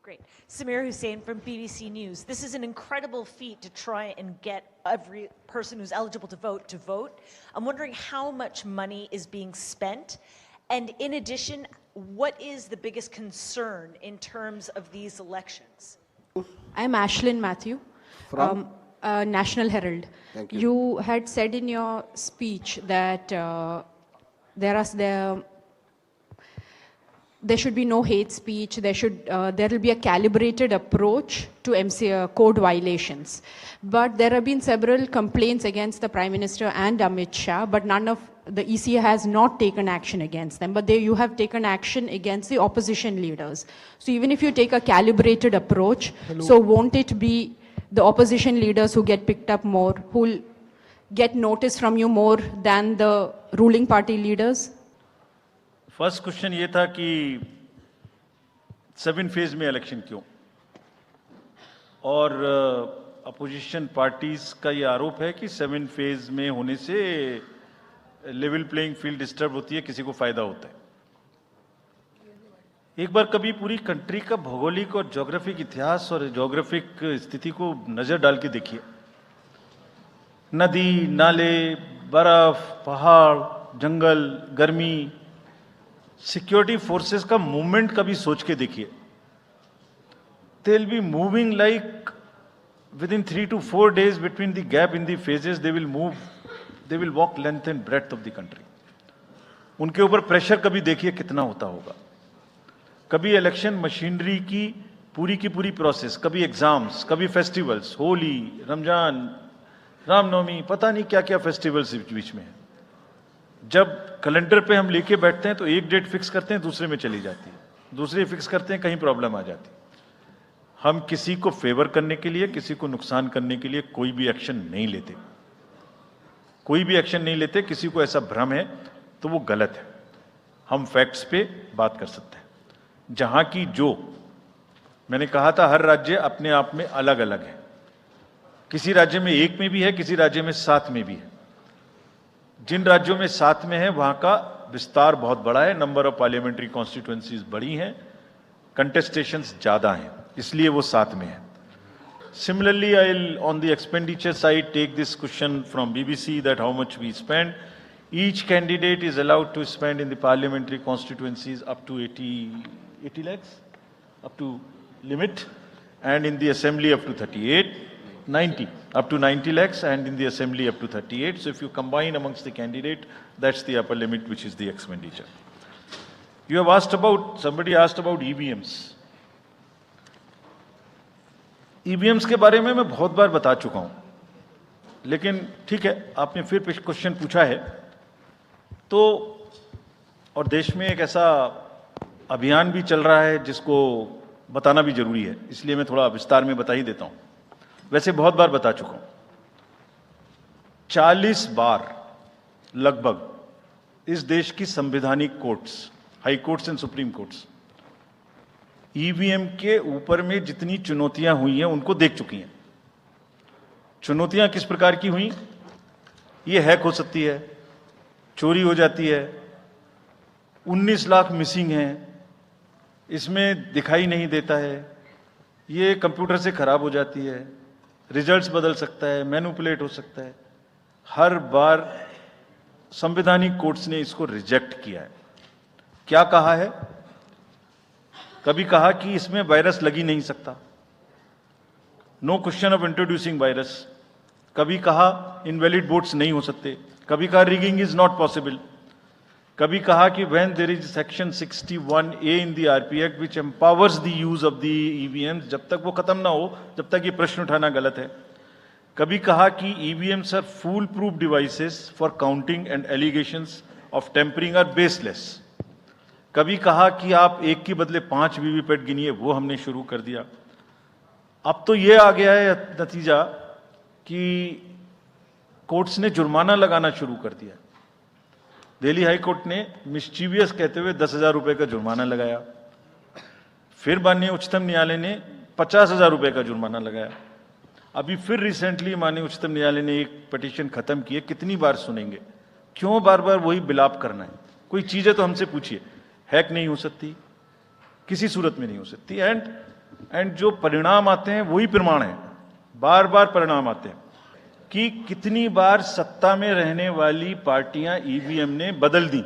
Great. Samir Hussain from BBC News. This is an incredible feat to try and get every person who's eligible to vote. I'm wondering how much money is being spent. And in addition, what is the biggest concern in terms of these elections? I'm Ashlyn Matthew From? National Herald. Thank you. You had said in your speech that there should be no hate speech. There will be a calibrated approach to code violations. But there have been several complaints against the Prime Minister and Amit Shah, but none of the ECA has not taken action against them. But you have taken action against the opposition leaders. So even if you take a calibrated approach, so won't it be the opposition leaders who get picked up more, who will get notice from you more than the ruling party leaders? First question ये था कि 7 phase में election क्यों, और opposition parties का ये आरोप है कि 7 फेज में होने से लेवल प्लेइंग फील्ड डिस्टर्ब होती है, किसी को फायदा होता है। एक बार कभी पूरी कंट्री का भौगोलिक और ज्योग्राफिक इतिहास और ज्योग्राफिक स्थिति को नजर डाल के देखिए। नदी, नाले, बर्फ, पहाड़, जंगल, गर्मी, सिक्योरिटी फोर्सेस का मूवमेंट कभी सोच के देखिए। They will be moving like within 3 to 4 days between the gap in the phases, they will walk length and breadth of the country. उनके ऊपर प्रेशर कभी देखिए कितना होता होगा। कभी इलेक्शन मशीनरी की पूरी प्रोसेस, कभी एग्जाम्स, कभी फेस्टिवल्स, होली, रमजान, रामनवमी, पता नहीं क्या क्या फेस्टिवल्स बीच में है। जब कैलेंडर पे हम लेके बैठते हैं तो एक डेट फिक्स करते हैं, दूसरे में चली जाती है, दूसरे फिक्स करते हैं, कहीं प्रॉब्लम आ जाती है। हम किसी को फेवर करने के लिए, किसी को नुकसान करने के लिए कोई भी एक्शन नहीं लेते, कोई भी एक्शन नहीं लेते। किसी को ऐसा भ्रम है तो वो गलत है। हम फैक्ट्स पे बात कर सकते हैं। जहां की जो मैंने कहा था, हर राज्य अपने आप में अलग अलग है। किसी राज्य में 1 में भी है, किसी राज्य में 7 में भी है। जिन राज्यों में 7 में है वहां का विस्तार बहुत बड़ा है, नंबर ऑफ पार्लियामेंट्री कॉन्स्टिट्यूएंसीज बड़ी हैं, कंटेस्टेशंस ज्यादा हैं, इसलिए वो 7 में है। Similarly, on the expenditure side, take this question from BBC that how much we spend. Each candidate is allowed to spend in the parliamentary constituencies up to 80 lakhs, up to limit, and in the assembly up to 90, up to 90 lakhs, and in the assembly up to 38. So if you combine amongst the candidate, that's the upper limit, which is the expenditure. You have asked about, somebody asked about EVMs. EVMs के बारे में मैं बहुत बार बता चुका हूं, लेकिन ठीक है, आपने फिर क्वेश्चन पूछा है तो, और देश में एक ऐसा अभियान भी चल रहा है जिसको बताना भी जरूरी है, इसलिए मैं थोड़ा विस्तार में बता ही देता हूं। वैसे बहुत बार बता चुका हूं, 40 बार लगभग इस देश की संवैधानिक courts, high courts and supreme courts EVM के ऊपर में जितनी चुनौतियां हुई हैं उनको देख चुकी हैं। चुनौतियां किस प्रकार की हुई? ये हैक हो सकती है, चोरी हो जाती है, 19 लाख मिसिंग हैं, इसमें दिखाई नहीं देता है, ये कंप्यूटर से खराब हो जाती है, रिजल्ट्स बदल सकता है, मैनिपुलेट हो सकता है। हर बार संवैधानिक कोर्ट्स ने इसको रिजेक्ट किया है। क्या कहा है? कभी कहा कि इसमें वायरस लग ही नहीं सकता, no question of introducing virus. कभी कहा इनवैलिड वोट्स नहीं हो सकते, कभी कहा रिगिंग इज नॉट पॉसिबल, कभी कहा कि when there is section 61A in the RP act which empowers the use of the EVMs, जब तक वो खत्म ना हो, जब तक ये प्रश्न उठाना गलत है। कभी कहा कि EVMs are foolproof devices for counting and allegations of tampering are baseless. कभी कहा कि आप 1 के बदले 5 वीवीपैट गिनिए, वो हमने शुरू कर दिया। अब तो ये आ गया है नतीजा कि कोर्ट्स ने जुर्माना लगाना शुरू कर दिया। दिल्ली हाई कोर्ट ने मिस्चीवियस कहते हुए 10,000 रुपए का जुर्माना लगाया, फिर माननीय उच्चतम न्यायालय ने 50,000 रुपए का जुर्माना लगाया। अभी फिर रिसेंटली माननीय उच्चतम न्यायालय ने एक पिटीशन खत्म की है। कितनी बार सुनेंगे? क्यों बार बार वही बिलाप करना है? कोई चीजें तो हमसे पूछिए। हैक नहीं हो सकती, किसी सूरत में नहीं हो सकती। एंड एंड जो परिणाम आते हैं वही प्रमाण है, बार बार परिणाम आते हैं कि कितनी बार सत्ता में रहने वाली पार्टियां ईवीएम ने बदल दी।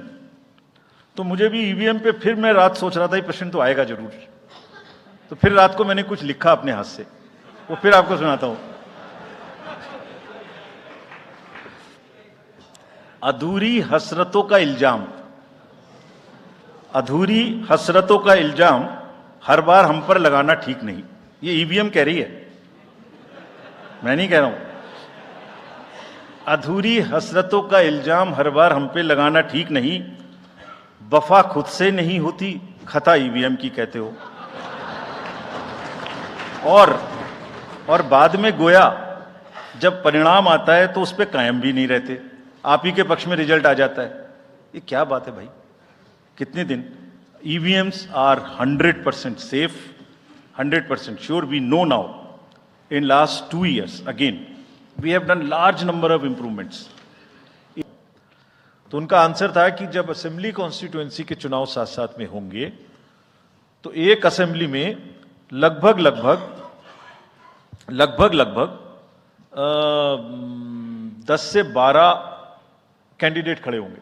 तो मुझे भी ईवीएम पे फिर मैं रात सोच रहा था ये प्रश्न तो आएगा जरूर, तो फिर रात को मैंने कुछ लिखा अपने हाथ से, वो फिर आपको सुनाता हूं। अधूरी हसरतों का इल्जाम, अधूरी हसरतों का इल्जाम हर बार हम पर लगाना ठीक नहीं। ये ईवीएम कह रही है, मैं नहीं कह रहा हूं। अधूरी हसरतों का इल्जाम हर बार हम पे लगाना ठीक नहीं, वफा खुद से नहीं होती, खता ईवीएम की कहते हो। और बाद में गोया जब परिणाम आता है तो उस पे कायम भी नहीं रहते, आप ही के पक्ष में रिजल्ट आ जाता है। ये क्या बात है भाई, कितने दिन? EVMs are 100% safe, 100% sure. We know now in last 2 years again we have done large number of improvements। तो उनका आंसर था कि जब असेंबली कॉन्स्टिट्यूएंसी के चुनाव साथ साथ में होंगे तो एक असेंबली में लगभग 10 से 12 कैंडिडेट खड़े होंगे।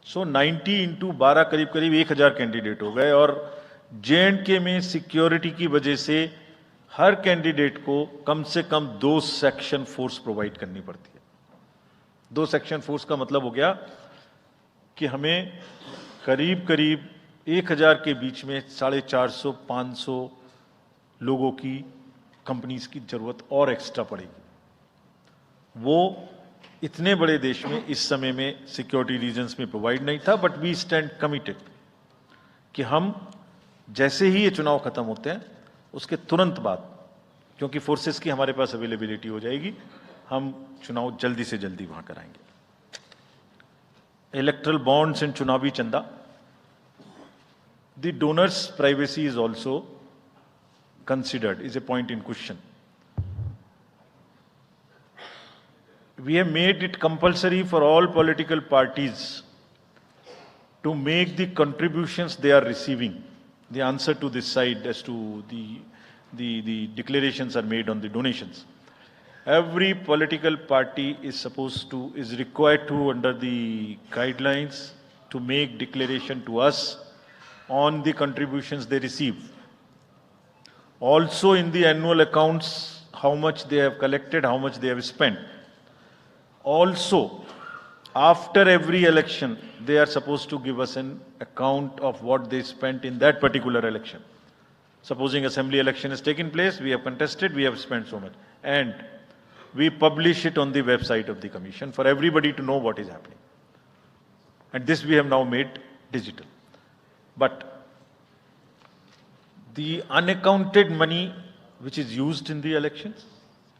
सो 90 into 12 करीब 1000 कैंडिडेट हो गए। और J&K में सिक्योरिटी की वजह से हर कैंडिडेट को कम से कम 2 सेक्शन फोर्स प्रोवाइड करनी पड़ती है। 2 सेक्शन फोर्स का मतलब हो गया कि हमें करीब 1000 के बीच में 450-500 लोगों की कंपनीज की जरूरत और एक्स्ट्रा पड़ेगी। वो इतने बड़े देश में इस समय में सिक्योरिटी रीजंस में प्रोवाइड नहीं था। बट वी स्टैंड कमिटेड कि हम जैसे ही ये चुनाव खत्म होते हैं उसके तुरंत बाद, क्योंकि फोर्सेस की हमारे पास अवेलेबिलिटी हो जाएगी, हम चुनाव जल्दी से जल्दी वहां कराएंगे। इलेक्ट्रल बॉन्ड्स एंड चुनावी चंदा, the donors privacy is also considered, is a point in question. We have made it compulsory for all political parties to make the contributions they are receiving. The answer to this side as to the declarations are made on the donations. Every political party is required to, under the guidelines, to make declaration to us on the contributions they receive. Also in the annual accounts, how much they have collected, how much they have spent. Also, after every election, they are supposed to give us an account of what they spent in that particular election. Supposing assembly election has taken place, we have contested, we have spent so much. And we publish it on the website of the commission for everybody to know what is happening. And this we have now made digital. But the unaccounted money which is used in the elections,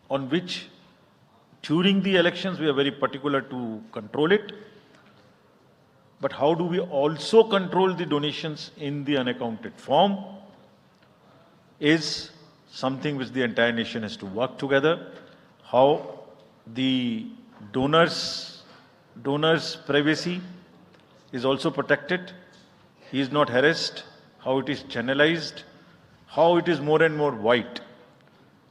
on which during the elections we are very particular to control it. But how do we also control the donations in the unaccounted form is something which the entire nation has to work together. How the donors' privacy is also protected, he is not harassed, how it is channelized, how it is more and more white.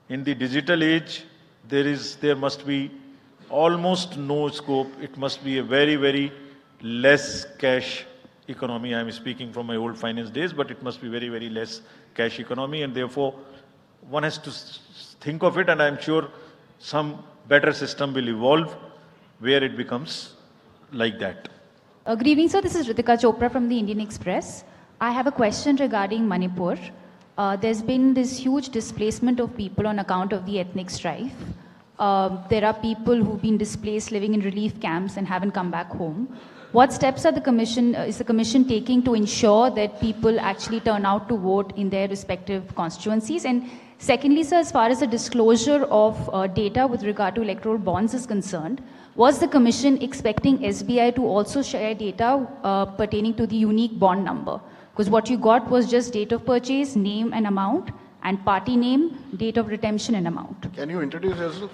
In the digital age, there must be almost no scope. It must be a very, very less cash economy. I am speaking from my old finance days, but it must be very, very less cash economy, and therefore one has to think of it, and I am sure some better system will evolve where it becomes like that. Good evening, sir. This is Ritika Chopra from the Indian Express. I have a question regarding Manipur. There's been this huge displacement of people on account of the ethnic strife. There are people who've been displaced living in relief camps and haven't come back home. What steps are is the Commission taking to ensure that people actually turn out to vote in their respective constituencies? And secondly, sir, as far as the disclosure of data with regard to electoral bonds is concerned, was the Commission expecting SBI to also share data pertaining to the unique bond number? Because what you got was just date of purchase, name and amount, and party name, date of redemption and amount. Can you introduce yourself?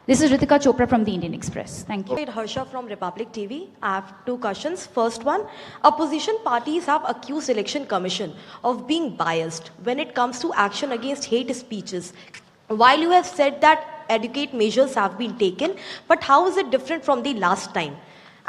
This is Ritika Chopra from the Indian Express. Thank you. Harsha from Republic TV. I have two questions. First one, opposition parties have accused Election Commission of being biased when it comes to action against hate speeches. While you have said that adequate measures have been taken, but how is it different from the last time?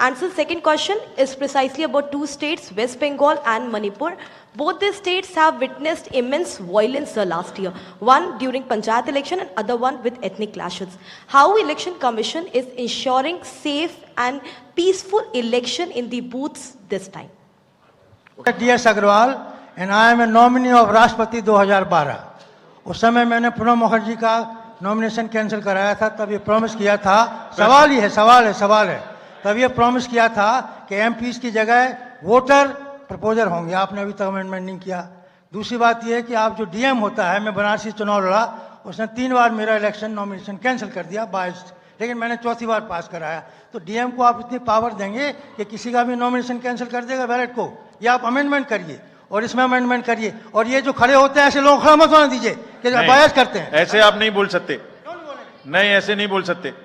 And so second question is precisely about two states, West Bengal and Manipur. Both these states have witnessed immense violence last year. One during Panchayat election and other one with ethnic clashes. How Election Commission is ensuring safe and peaceful election in the booths this time? DS Agrawal and I am a nominee of Rashtrapati 2012. उस समय मैंने प्रणब मुखर्जी का nomination cancel कराया था, तब ये promise किया था, सवाल है, तब ये प्रॉमिस किया था कि एमपीज की जगह वोटर प्रपोजर होंगे। आपने अभी तक अमेंडमेंट नहीं किया। दूसरी बात ये है कि आप जो डीएम होता है, मैं बनारसी चुनाव लड़ा, उसने 3 बार मेरा इलेक्शन नॉमिनेशन कैंसिल कर दिया बायस्ड, लेकिन मैंने चौथी बार पास कराया। तो डीएम को आप इतनी पावर देंगे कि किसी का भी नॉमिनेशन कैंसिल कर देगा बैलेट को, या आप अमेंडमेंट करिए और इसमें अमेंडमेंट करिए। और ये जो खड़े होते हैं ऐसे लोग खड़ा मत होने दीजिए कि बायस करते हैं। ऐसे आप नहीं बोल सकते, नहीं ऐसे नहीं बोल सकते।